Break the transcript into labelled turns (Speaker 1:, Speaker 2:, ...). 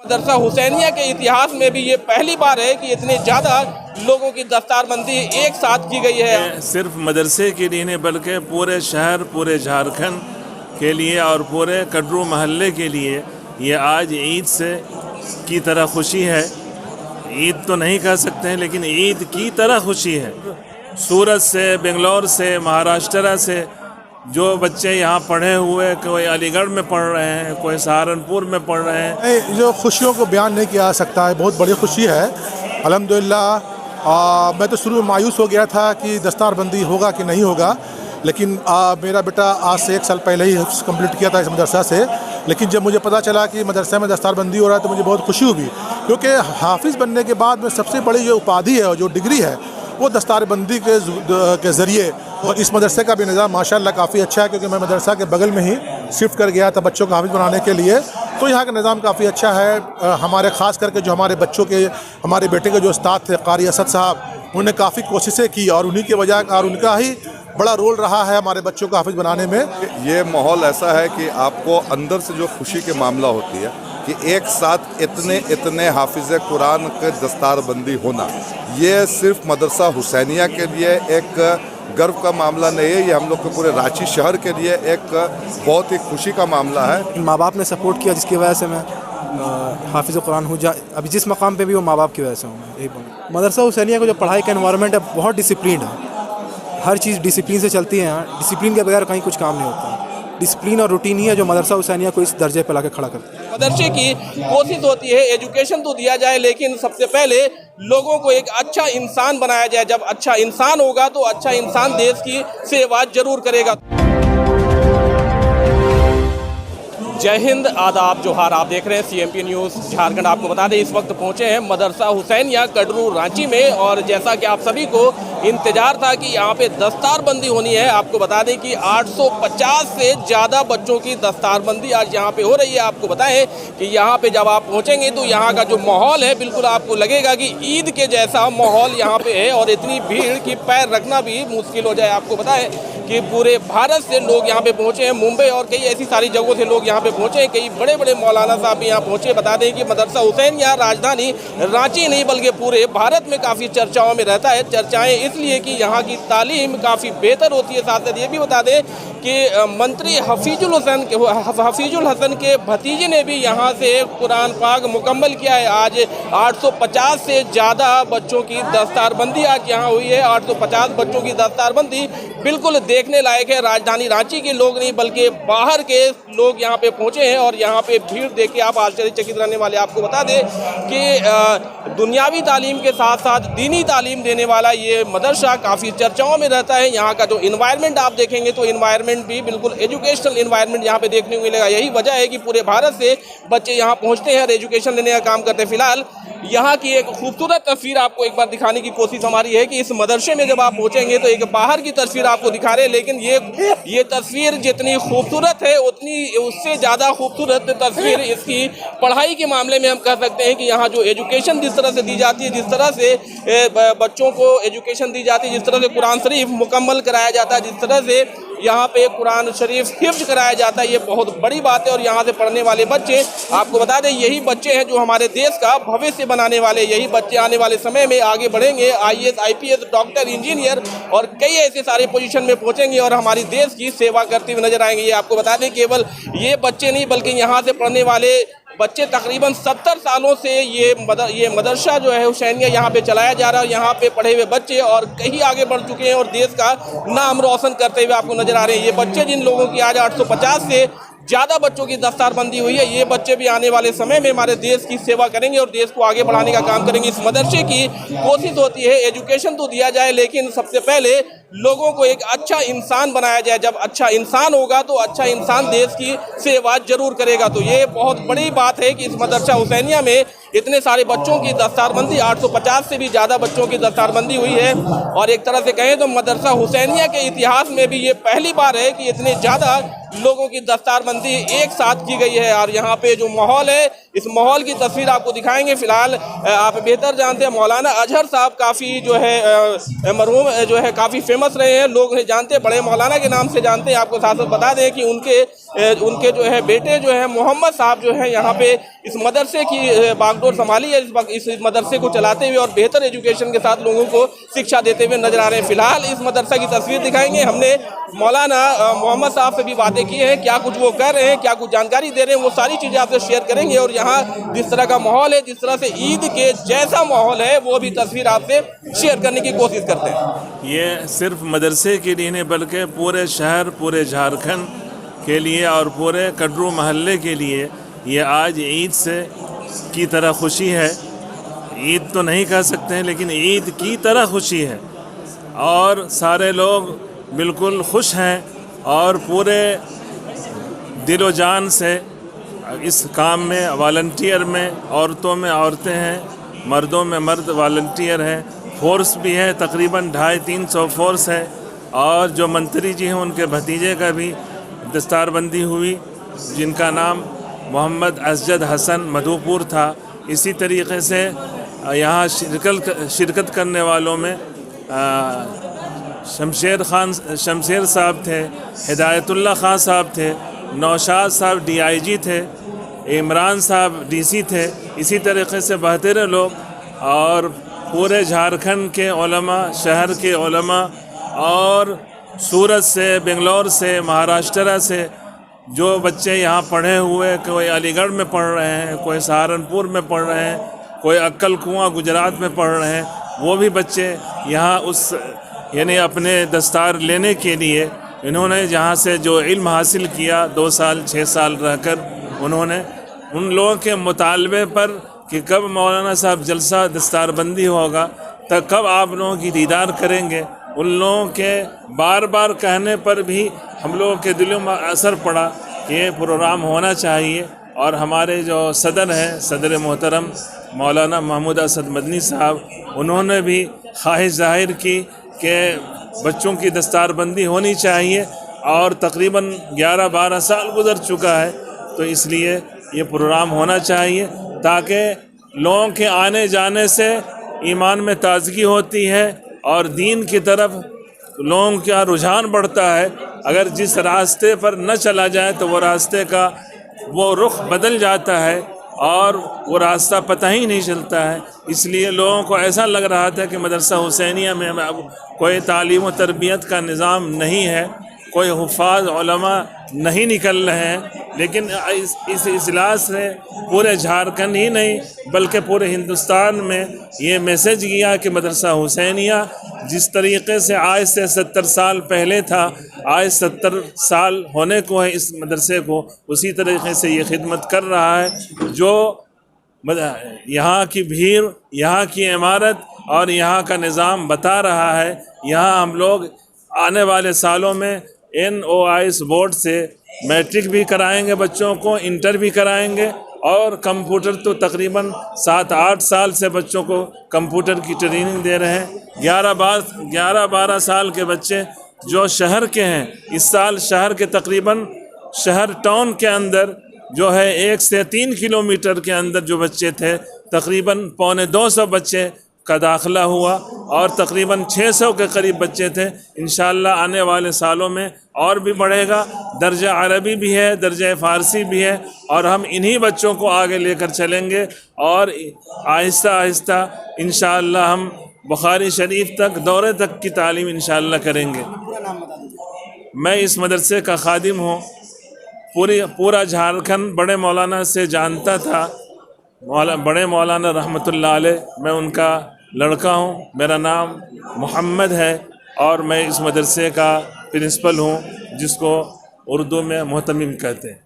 Speaker 1: मदरसा हुसैनिया के इतिहास में भी ये पहली बार है कि इतने ज़्यादा लोगों की दस्तारबंदी एक साथ की गई है।
Speaker 2: सिर्फ मदरसे के लिए नहीं बल्कि पूरे शहर, पूरे झारखंड के लिए और पूरे कटरू महल्ले के लिए ये आज ईद से की तरह खुशी है। ईद तो नहीं कह सकते हैं लेकिन ईद की तरह खुशी है। सूरत से, बेंगलोर से, महाराष्ट्र से जो बच्चे यहाँ पढ़े हुए, कोई अलीगढ़ में पढ़ रहे हैं, कोई सहारनपुर में पढ़ रहे हैं।
Speaker 3: जो खुशियों को बयान नहीं किया जा सकता है, बहुत बड़ी खुशी है अल्हम्दुलिल्लाह। मैं तो शुरू में मायूस हो गया था कि दस्तारबंदी होगा कि नहीं होगा, लेकिन मेरा बेटा आज से 1 साल पहले ही कंप्लीट किया था इस मदरसा से। लेकिन जब मुझे पता चला कि मदरसा में दस्तारबंदी हो रहा है तो मुझे बहुत खुशी हुई, क्योंकि हाफिज़ बनने के बाद में सबसे बड़ी जो उपाधि है और जो डिग्री है वो दस्तारबंदी के ज़रिए। और इस मदरसे का भी निज़ाम माशाल्लाह काफ़ी अच्छा है, क्योंकि मैं मदरसा के बगल में ही शिफ्ट कर गया था बच्चों को हाफिज़ बनाने के लिए। तो यहाँ का निज़ाम काफ़ी अच्छा है। हमारे ख़ास करके जो हमारे बच्चों के, हमारे बेटे के जो उस्ताद थे कारी असद साहब, उन्होंने काफ़ी कोशिशें की और उन्हीं के वजह और उनका ही बड़ा रोल रहा है हमारे बच्चों को हाफिज़ बनाने में।
Speaker 4: ये माहौल ऐसा है कि आपको अंदर से जो खुशी के मामला होती है कि एक साथ इतने हाफिज़ कुरान के दस्तारबंदी होना, ये सिर्फ मदरसा हुसैनिया के लिए एक गर्व का मामला नहीं है, ये हम लोग के पूरे रांची शहर के लिए एक बहुत ही खुशी का मामला है।
Speaker 5: माँ बाप ने सपोर्ट किया जिसकी वजह से मैं हाफिज़ कुरान हूँ। अभी जिस मकाम पे भी वो माँ बाप की वजह से हूँ। यही बोलूँ, मदरसा हुसैनिया का जो पढ़ाई का एनवायरनमेंट है बहुत डिसिप्लिन है। हर चीज़ डिसिप्लिन से चलती है यहाँ। डिसिप्लिन के बगैर कहीं कुछ काम नहीं होता। डिसिप्लिन और रूटीन ही है जो मदरसा हुसैनिया को इस दर्जे पर लाके खड़ा करता है।
Speaker 1: मदरसे की कोशिश होती है एजुकेशन तो दिया जाए, लेकिन सबसे पहले लोगों को एक अच्छा इंसान बनाया जाए। जब अच्छा इंसान होगा तो अच्छा इंसान देश की सेवा जरूर करेगा। जय हिंद, आदाब, जोहार। आप देख रहे हैं CMP न्यूज़ झारखंड। आपको बता दें इस वक्त पहुंचे हैं मदरसा हुसैनिया कटरू रांची में, और जैसा कि आप सभी को इंतजार था कि यहाँ पे दस्तारबंदी होनी है। आपको बता दें कि 850 से ज़्यादा बच्चों की दस्तारबंदी आज यहाँ पे हो रही है। आपको बताएं कि यहाँ पे जब आप पहुँचेंगे तो यहाँ का जो माहौल है बिल्कुल आपको लगेगा कि ईद के जैसा माहौल यहाँ पे है, और इतनी भीड़ की पैर रखना भी मुश्किल हो जाए। आपको बताएं कि पूरे भारत से लोग यहाँ पे पहुँचे हैं, मुंबई और कई ऐसी सारी जगहों से लोग यहाँ पे पहुँचे हैं। कई बड़े बड़े मौलाना साहब भी यहाँ पहुँचे। बता दें कि मदरसा हुसैनिया राजधानी रांची नहीं बल्कि पूरे भारत में काफ़ी चर्चाओं में रहता है। चर्चाएं इसलिए कि यहाँ की तालीम काफ़ी बेहतर होती है। साथ साथ ये भी बता दें कि मंत्री हफीजुल हसन के भतीजे ने भी यहाँ से कुरान पाक मुकम्मल किया है। आज 850 से ज़्यादा बच्चों की दस्तारबंदी आज यहाँ हुई है। 850 बच्चों की दस्तारबंदी बिल्कुल देखने लायक है। राजधानी रांची के लोग नहीं बल्कि बाहर के लोग यहाँ पे पहुँचे हैं, और यहाँ पे भीड़ देख के आप आश्चर्यचकित रहने वाले। आपको बता दें कि दुनियावी तालीम के साथ साथ दीनी तालीम देने वाला ये मदरसा काफ़ी चर्चाओं में रहता है। यहाँ का जो इन्वायरमेंट आप देखेंगे तो इन्वायरमेंट भी बिल्कुल एजुकेशनल इन्वायरमेंट यहाँ पे देखने को मिलेगा। यही वजह है कि पूरे भारत से बच्चे यहाँ पहुँचते हैं और एजुकेशन लेने का काम करते हैं। फिलहाल यहाँ की एक खूबसूरत तस्वीर आपको एक बार दिखाने की कोशिश हमारी है कि इस मदरसे में जब आप पहुँचेंगे तो एक बाहर की तस्वीर आपको दिखा रहे हैं, लेकिन ये तस्वीर जितनी खूबसूरत है उतनी उससे ज़्यादा खूबसूरत तस्वीर इसकी पढ़ाई के मामले में हम कह सकते हैं कि यहाँ जो एजुकेशन जिस तरह से दी जाती है, जिस तरह से बच्चों को एजुकेशन दी जाती है, जिस तरह से कुरान शरीफ मुकम्मल कराया जाता है, जिस तरह से यहाँ पे कुरान शरीफ हिफ्ज कराया जाता है, ये बहुत बड़ी बात है। और यहाँ से पढ़ने वाले बच्चे, आपको बता दें, यही बच्चे हैं जो हमारे देश का भविष्य बनाने वाले। यही बच्चे आने वाले समय में आगे बढ़ेंगे, IAS, IPS, डॉक्टर, इंजीनियर और कई ऐसे सारे पोजीशन में पहुँचेंगे और हमारी देश की सेवा करते हुए नजर आएंगे। ये आपको बता दें केवल ये बच्चे नहीं बल्कि यहाँ से पढ़ने वाले बच्चे तकरीबन 70 सालों से ये मदरसा जो है हुसैनिया यहाँ पे चलाया जा रहा है। यहाँ पे पढ़े हुए बच्चे और कहीं आगे बढ़ चुके हैं और देश का नाम रोशन करते हुए आपको नजर आ रहे हैं। ये बच्चे जिन लोगों की आज 850 से ज़्यादा बच्चों की दस्तारबंदी हुई है, ये बच्चे भी आने वाले समय में हमारे देश की सेवा करेंगे और देश को आगे बढ़ाने का काम करेंगे। इस मदरसे की कोशिश होती है एजुकेशन तो दिया जाए, लेकिन सबसे पहले लोगों को एक अच्छा इंसान बनाया जाए। जब अच्छा इंसान होगा तो अच्छा इंसान देश की सेवा जरूर करेगा। तो ये बहुत बड़ी बात है कि इस मदरसा हुसैनिया में इतने सारे बच्चों की दस्तारबंदी, 850 से भी ज़्यादा बच्चों की दस्तारबंदी हुई है। और एक तरह से कहें तो मदरसा हुसैनिया के इतिहास में भी ये पहली बार है कि इतने ज़्यादा लोगों की दस्तारबंदी एक साथ की गई है। और यहाँ पे जो माहौल है, इस माहौल की तस्वीर आपको दिखाएंगे। फिलहाल आप बेहतर जानते हैं मौलाना अजहर साहब काफ़ी जो है मरहूम जो है काफ़ी फेमस रहे हैं, लोग उन्हें जानते हैं, बड़े मौलाना के नाम से जानते हैं। आपको साथ साथ बता दें कि उनके जो है बेटे जो है मोहम्मद साहब जो है यहाँ पे इस मदरसे की बागडोर संभाली है, इस मदरसे को चलाते हुए और बेहतर एजुकेशन के साथ लोगों को शिक्षा देते हुए नजर आ रहे हैं। फिलहाल इस मदरसा की तस्वीर दिखाएंगे। हमने मौलाना मोहम्मद साहब से भी बातें की हैं, क्या कुछ वो कर रहे हैं, क्या कुछ जानकारी दे रहे हैं, वो सारी चीज़ें आपसे शेयर करेंगे। और यहाँ जिस तरह का माहौल है, जिस तरह से ईद के जैसा माहौल है, वो भी तस्वीर आपसे शेयर करने की कोशिश करते हैं।
Speaker 2: ये सिर्फ मदरसे के लिए नहीं बल्कि पूरे शहर, पूरे झारखंड के लिए और पूरे कड्रू महल्ले के लिए ये आज ईद से की तरह खुशी है। ईद तो नहीं कह सकते हैं, लेकिन ईद की तरह खुशी है और सारे लोग बिल्कुल खुश हैं और पूरे दिलो जान से इस काम में वॉलंटियर में औरतों में औरतें हैं, मर्दों में मर्द वॉलंटियर हैं, फोर्स भी है, तकरीबन 250-300 फोर्स है। और जो मंत्री जी हैं उनके भतीजे का भी दस्तारबंदी हुई, जिनका नाम मोहम्मद असजद हसन मधुपुर था। इसी तरीक़े से यहाँ शिरकत करने वालों में शमशेर साहब थे, हिदायतुल्लाह ख़ान साहब थे, नौशाद साहब DIG थे, इमरान साहब DC थे। इसी तरीक़े से बहतेरे लोग और पूरे झारखंड के उलमा, शहर के उलमा और सूरत से, बेंगलोर से, महाराष्ट्र से जो बच्चे यहाँ पढ़े हुए, कोई अलीगढ़ में पढ़ रहे हैं, कोई सहारनपुर में पढ़ रहे हैं, कोई अक्कल कुआं गुजरात में पढ़ रहे हैं, वो भी बच्चे यहाँ उस यानी अपने दस्तार लेने के लिए इन्होंने जहाँ से जो इल्म हासिल किया 2 साल 6 साल रहकर, उन्होंने उन लोगों के मुतालबे पर कि कब मौलाना साहब जलसा दस्तारबंदी होगा, तब कब आप लोगों की दीदार करेंगे, उन लोगों के बार बार कहने पर भी हम लोगों के दिलों में असर पड़ा कि ये प्रोग्राम होना चाहिए। और हमारे जो सदर हैं, सदर मोहतरम मौलाना महमूद असद मदनी साहब, उन्होंने भी ख्वाहिश ज़ाहिर की कि बच्चों की दस्तारबंदी होनी चाहिए और तकरीबन 11-12 साल गुजर चुका है, तो इसलिए ये प्रोग्राम होना चाहिए ताकि लोगों के आने जाने से ईमान में ताजगी होती है और दीन की तरफ लोगों का रुझान बढ़ता है। अगर जिस रास्ते पर न चला जाए तो वो रास्ते का वो रुख बदल जाता है और वो रास्ता पता ही नहीं चलता है। इसलिए लोगों को ऐसा लग रहा था कि मदरसा हुसैनिया में अब कोई तालीम व तरबियत का निज़ाम नहीं है, कोई हुफ़ाज़ उलमा नहीं निकल रहे हैं, लेकिन इस इजलास से पूरे झारखंड ही नहीं बल्कि पूरे हिंदुस्तान में ये मैसेज गया कि मदरसा हुसैनिया जिस तरीक़े से आज से 70 साल पहले था, आज 70 साल होने को है इस मदरसे को, उसी तरीक़े से ये खिदमत कर रहा है। जो यहाँ की भीड़, यहाँ की इमारत और यहाँ का निज़ाम बता रहा है। यहाँ हम लोग आने वाले सालों में NOIS बोर्ड से मैट्रिक भी कराएंगे, बच्चों को इंटर भी कराएंगे और कंप्यूटर तो तकरीबन 7-8 साल से बच्चों को कंप्यूटर की ट्रेनिंग दे रहे हैं। 11-12 साल के बच्चे जो शहर के हैं, इस साल शहर के तकरीबन शहर टाउन के अंदर जो है 1 से 3 किलोमीटर के अंदर जो बच्चे थे, तकरीबन 250 बच्चे का दाखिला हुआ और तकरीबन 600 के करीब बच्चे थे। इंशाअल्लाह आने वाले सालों में और भी बढ़ेगा। दर्जा अरबी भी है, दर्जा फ़ारसी भी है और हम इन्हीं बच्चों को आगे लेकर चलेंगे और आहिस्ता आहिस्ता इंशाअल्लाह हम बुखारी शरीफ तक, दौरे तक की तालीम इंशाअल्लाह करेंगे। मैं इस मदरसे का खादिम हूँ। पूरा झारखंड बड़े मौलाना से जानता था। बड़े मौलाना रहमतुल्लाह अलैह, मैं उनका लड़का हूँ। मेरा नाम मोहम्मद है और मैं इस मदरसे का प्रिंसिपल हूँ, जिसको उर्दू में मोहतमिम कहते हैं।